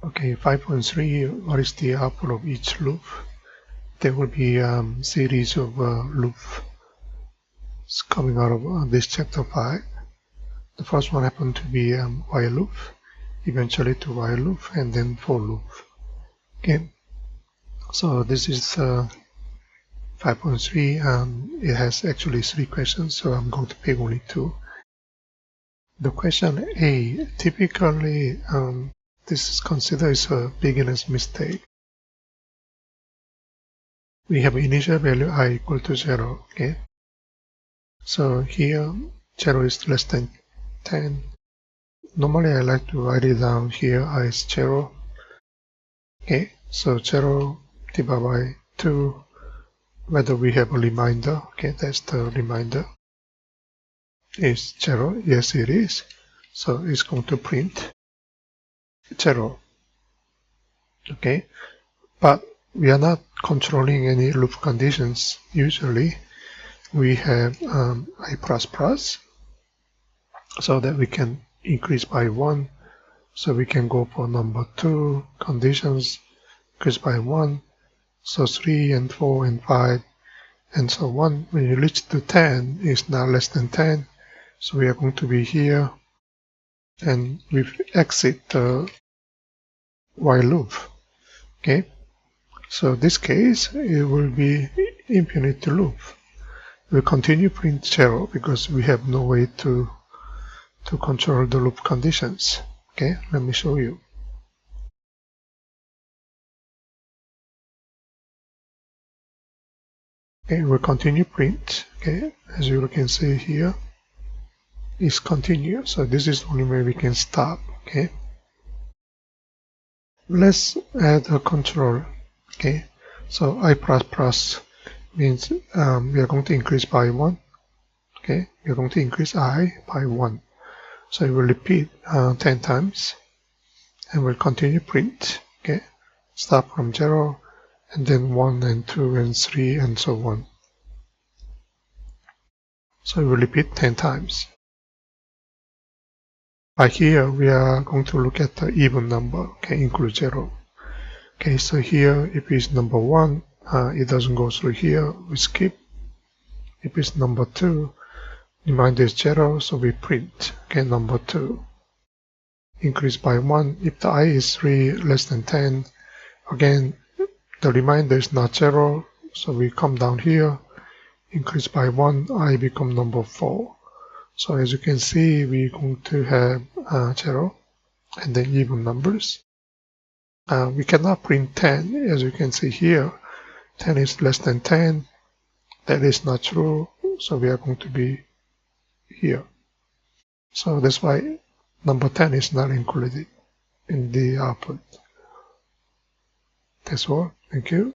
Okay, 5.3, what is the output of each loop? There will be a series of loops coming out of this chapter 5. The first one happened to be while loop, eventually to while loop, and then for loop. Okay, so this is 5.3. It has actually 3 questions, so I'm going to pick only 2. The question A, typically this is considered as a beginner's mistake. We have initial value I equal to 0, okay? So here 0 is less than 10. Normally I like to write it down here as 0. Okay, so 0 divided by 2, whether we have a reminder, okay, that's the reminder, is 0, yes it is. So it's going to print 0, okay? But we are not controlling any loop conditions. Usually we have I++, so that we can increase by 1. So we can go for number 2 conditions, increase by 1. So 3 and 4 and 5 and so on. When you reach to 10, it's now less than 10. So we are going to be here, and we exit the while loop. Okay. So this case, it will be infinite loop. We'll continue print 0 because we have no way to control the loop conditions. Okay, let me show you. Okay, we'll continue print. Okay, as you can see here, it's continuous. So this is the only way we can stop. Okay, let's add a control. Okay, so I++ means we are going to increase by 1. Okay, we are going to increase I by 1. So it will repeat 10 times, and we'll continue print. Okay, start from 0, and then 1 and 2 and 3 and so on. So it will repeat 10 times. By here, we are going to look at the even number, okay, include 0. Okay, so here, if it's number 1, it doesn't go through here, we skip. If it's number 2, reminder is 0, so we print, okay, number 2. Increase by 1. If the I is 3 less than 10, again, the reminder is not 0, so we come down here, increase by 1, I become number 4. So as you can see, we're going to have 0 and then even numbers. We cannot print 10, as you can see here. 10 is less than 10. That is not true, so we are going to be here. So that's why number 10 is not included in the output. That's all. Thank you.